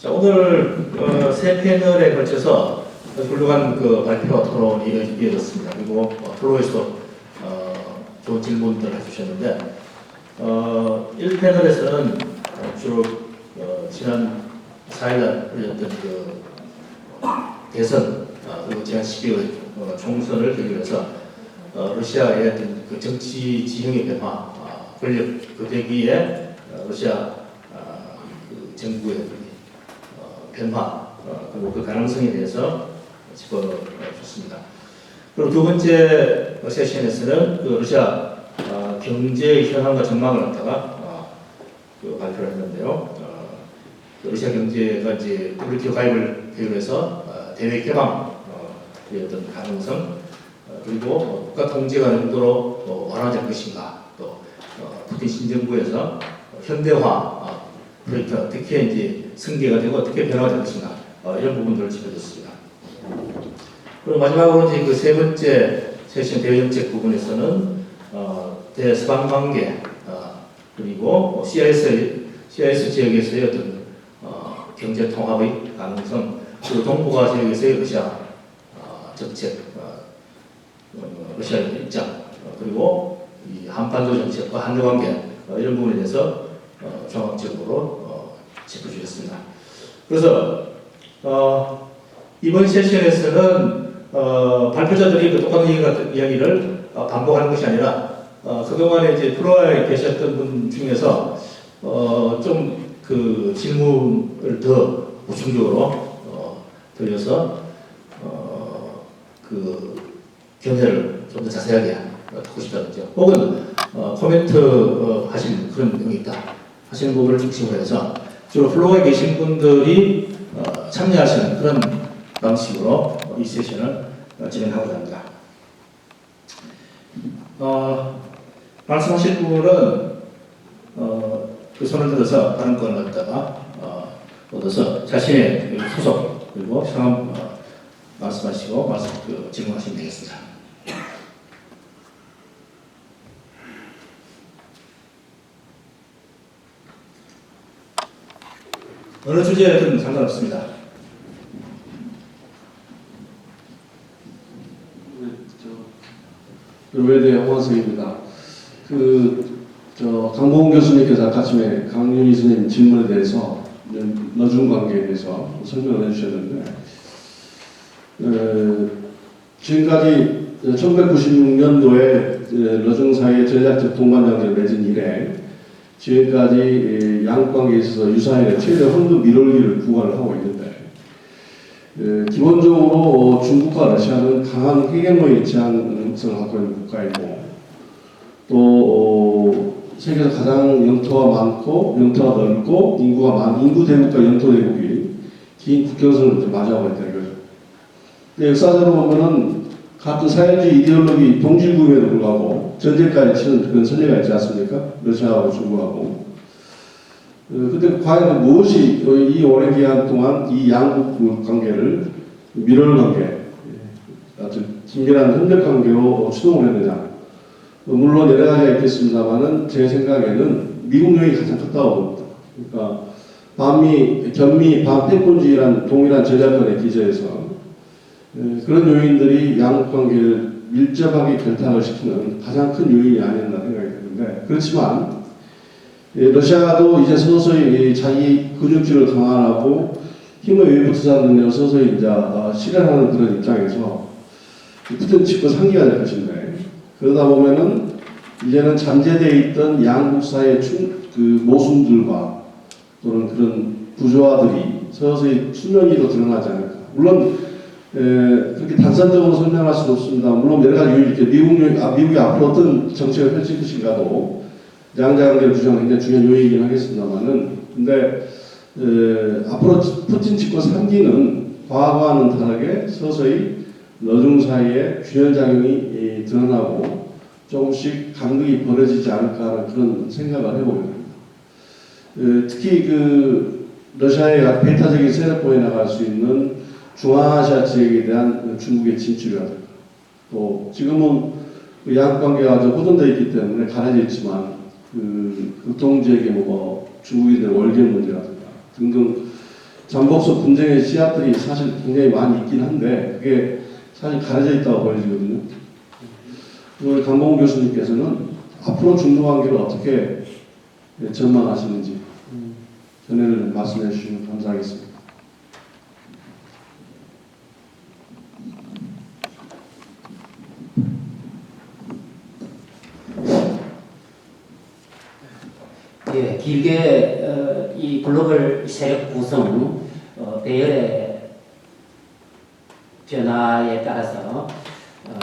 자, 오늘 세 패널에 걸쳐서 훌륭한 발표와 토론이 이어졌습니다. 그리고 플로에서도 좋은 질문들을 해주셨는데 1패널에서는 주로 지난 4일날 열렸던 대선 그리고 지난 12월 총선을 계기로 해서 러시아의 어떤 정치 지형의 변화, 권력 대기에 러시아 정부의 변화 그리고 그 가능성에 대해서 짚어줬습니다. 그리고 두 번째 세션에서는 러시아 경제의 현황과 전망을 갖다가 발표를 했는데요. 러시아 경제가 이제 WTO 가입을 계기로 해서 대외 개방의 어떤 가능성 그리고 국가 통제가 어느 정도로 완화될 것인가 또 푸틴 신정부에서 현대화 프로젝트 어떻게 이제 승계가 되고 어떻게 변화가 될 것인가 이런 부분들을 짚어줬습니다. 그리고 마지막으로 이제 그 세 번째 세션 대외정책 부분에서는 대서방 관계 그리고 CIS 지역에서의 어떤 경제 통합의 가능성 그리고 동북아 지역에서의 러시아 정책 러시아의 입장 그리고 이 한반도 정책과 한일 관계 이런 부분에 대해서 종합적으로 짚어주셨습니다. 그래서 이번 세션에서는 발표자들이 똑같은 이야기를 반복하는 것이 아니라 그동안에 이제 프로에 계셨던 분 중에서 좀 그 질문을 더 보충적으로 드려서 그 견해를 좀 더 자세하게 듣고 싶다든지 혹은 코멘트 하실 그런 내용이 있다 하시는 부분을 중심으로 해서 주로 플로어에 계신 분들이 참여하시는 그런 방식으로 이 세션을 진행하고자 합니다. 말씀하실 분은 그 손을 들어서 다른 건을 갖다가 얻어서 자신의 소속 그리고 성함 말씀하시고 질문하시면 되겠습니다. 어느 주제든 상관없습니다. 외대 홍원석입니다. 강봉 교수님께서 아까 아침에 강윤희 선생님 질문에 대해서 러중 관계에 대해서 설명을 해주셨는데 지금까지 1996년도에 러중 사이의 전략적 동반장제를 맺은 이래 지금까지 양국 관계에 있어서 유사인의 최대 황금 밀월기를 구가를 하고 있는데 기본적으로 중국과 러시아는 강한 헤게모니 지향성을 갖고 있는 국가이고 또 세계에서 가장 영토가 많고 영토가 넓고 인구가 많은 인구 대국과 영토 대국이 긴 국경선을 마주하고 있다 이거죠. 근데 역사적으로 보면은 같은 사회주의 이데올로기 동질구임에도 불구하고 전쟁까지 치는 그런 선례가 있지 않습니까? 러시아하고 중국하고. 근데 과연 무엇이 이 오랜 기간 동안 이 양국 관계를 밀월 관계, 아주 긴밀한 협력 관계로 추동을 했느냐? 물론 여러 가지가 있겠습니다만은 제 생각에는 미국 요인이 가장 컸다고 봅니다. 그러니까 견미 반패권주의라는 동일한 전략권에 기저해서 그런 요인들이 양국 관계를 밀접하게 결탁을 시키는 가장 큰 요인이 아니었나 생각이 드는데 그렇지만 러시아도 이제 서서히 자기 근육질을 강화하고 힘의 외부 투자 능력을 서서히 이제 실현하는 그런 입장에서 푸틴 집권 상기가 될 것인데 그러다 보면은 이제는 잠재되어 있던 양국 사이의 모순들과 또는 그런 부조화들이 서서히 수면 위로 드러나지 않을까. 물론 그렇게 단선적으로 설명할 수는 없습니다. 물론 여러 가지 요인이 미국이 앞으로 어떤 정책을 펼칠 것인가도 양자관계를 규정하는 굉장히 중요한 요인이긴 하겠습니다만은 근데 앞으로 푸틴 집권 3기는 과거와는 다르게 서서히 러중 사이에 균열작용이 드러나고 조금씩 간극이 벌어지지 않을까 하는 그런 생각을 해보게 됩니다. 특히 러시아의 배타적인 세력보에 나갈 수 있는 중앙아시아 지역에 대한 중국의 진출이라든가 또 지금은 양국 관계가 아주 호전되어 있기 때문에 가려져 있지만 극동 지역의 중국인들의 월계 문제라든가 등등 잠복소 분쟁의 씨앗들이 사실 굉장히 많이 있긴 한데 그게 사실 가려져 있다고 보여지거든요. 우리 강봉 교수님께서는 앞으로 중로 관계를 어떻게 전망하시는지 전해를 말씀해 주시면 감사하겠습니다. 예, 길게 이 글로벌 세력 구성 배열의 변화에 따라서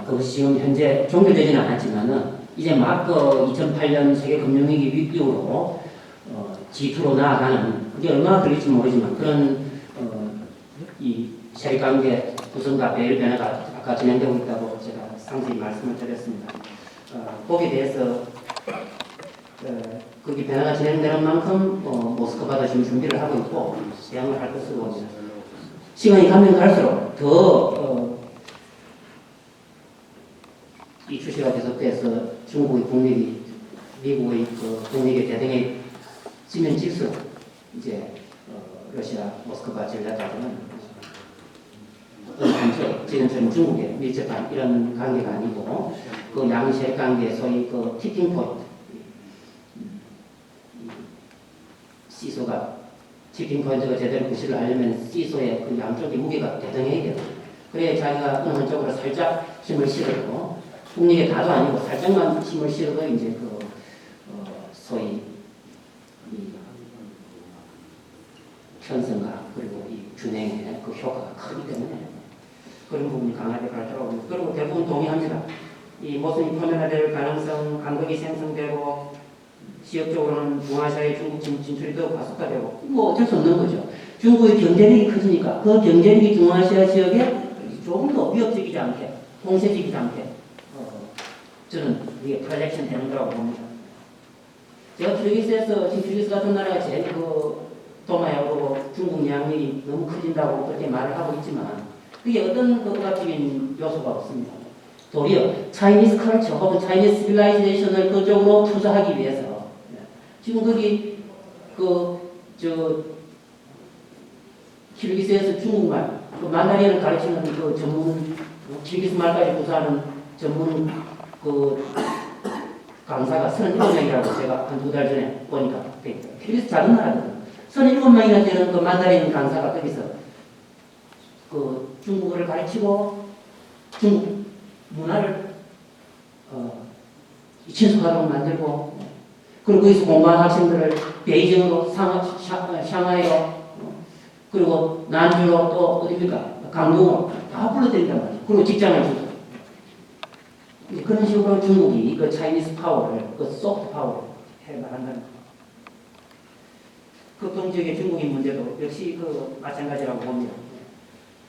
그것이 지금 현재 종결되지는 않았지만은 이제 막 2008년 세계 금융위기 이후로 G2로 나아가는 그게 얼마나 걸릴지 모르지만 그런 이 세력 관계 구성과 배열 변화가 아까 진행되고 있다고 제가 상세히 말씀을 드렸습니다. 거기에 대해서 그게 변화가 진행되는 만큼 모스크바도 지금 준비를 하고 있고 대응을 할 것으로 봅니다. 시간이 가면 갈수록 더 이 추세가 계속돼서 중국의 국력이 미국의 국력의 대등에 지면 질수록 이제 러시아 모스크바 전략가들은 지금처럼 중국에 밀접한 이런 관계가 아니고 그 양세 관계 소위 그 티핑 포인트 시소가 티핑 포인트가 제대로 구실을 하려면 시소의 그 양쪽의 무게가 대등해야 돼요. 그래야 자기가 어느 한쪽으로 살짝 힘을 실어도 국력의 다도 아니고 살짝만 힘을 실어도 이제 소위 이 편성과 그리고 이 균형의 그 효과가 크기 때문에 그런 부분이 강하게 발달하고 그리고 대부분 동의합니다. 이 모순이 표면화될 가능성, 간극이 생성되고 지역적으로는 중앙아시아의 중국 진출이 더 가속화되고 뭐 어쩔 수 없는 거죠. 중국의 경제력이 커지니까 그 경제력이 중앙아시아 지역에 조금 더 위협적이지 않게, 공세적이지 않게 저는 이게 프로젝션 되는 거라고 봅니다. 제가 키르기스에서 지금 키르기스 같은 나라가 제일 동아야고 중국 양이 너무 커진다고 그렇게 말을 하고 있지만 그게 어떤 의학적인 요소가 없습니다. 도리어 차이니스 컬처 혹은 차이니스 시빌라이제이션을 그쪽으로 투자하기 위해서 지금 거기 키르기스에서 중국말 만다린을 가르치는 그 전문 키르기스 말까지 구사하는 전문 강사가 37명이라고 제가 한 2달 전에 보니까 키르기스 작은 나라거든요. 37명이나 되는 그 만다린 강사가 거기서 중국어를 가르치고 중국 문화를 친숙하도록 만들고 그리고 거기서 공부한 학생들을 베이징으로 샹하이로 그리고 난주로 또 어디입니까? 강동으로 다 불러들인단 말이에요. 그리고 직장을 주고 그런 식으로 중국이 그 차이니스 파워를 그 소프트 파워를 해나간다는 거예요. 그 동지역의 중국인 문제도 역시 마찬가지라고 봅니다.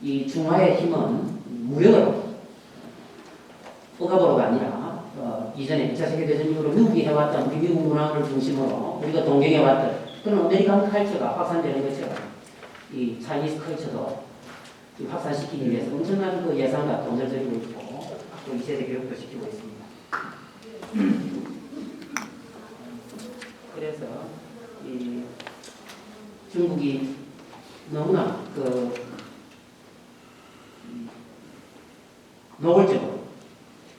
이 중화의 힘은 무력으로 억압으로가 아니라 이전에 2차 세계대전 이후로 미국이 해왔던 우리 미국 문화를 중심으로 우리가 동경해왔던 그런 아메리칸 컬처가 확산되는 것처럼 이 차이니스 컬처도 확산시키기 위해서 엄청난 그 예산과 돈을 들이고 있고 또 2세대 교육도 시키고 있습니다. 그래서 이 중국이 너무나 노골적으로,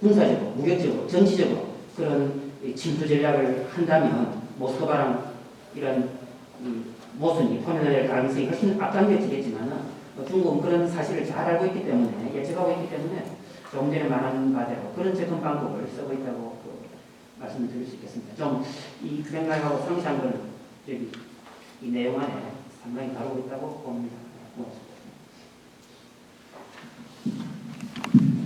군사적으로, 무력적으로, 정치적으로 그런 침투 전략을 한다면 모스크바랑 이런 모순이 포면화될 가능성이 훨씬 앞당겨지겠지만 중국은 그런 사실을 잘 알고 있기 때문에 예측하고 있기 때문에 조금 전에 말한 바대로 그런 접근 방법을 쓰고 있다고 말씀을 드릴 수 있겠습니다. 좀 이 생각하고 상세한 건 여기 이 내용 안에 상당히 다루고 있다고 봅니다. 고맙습니다.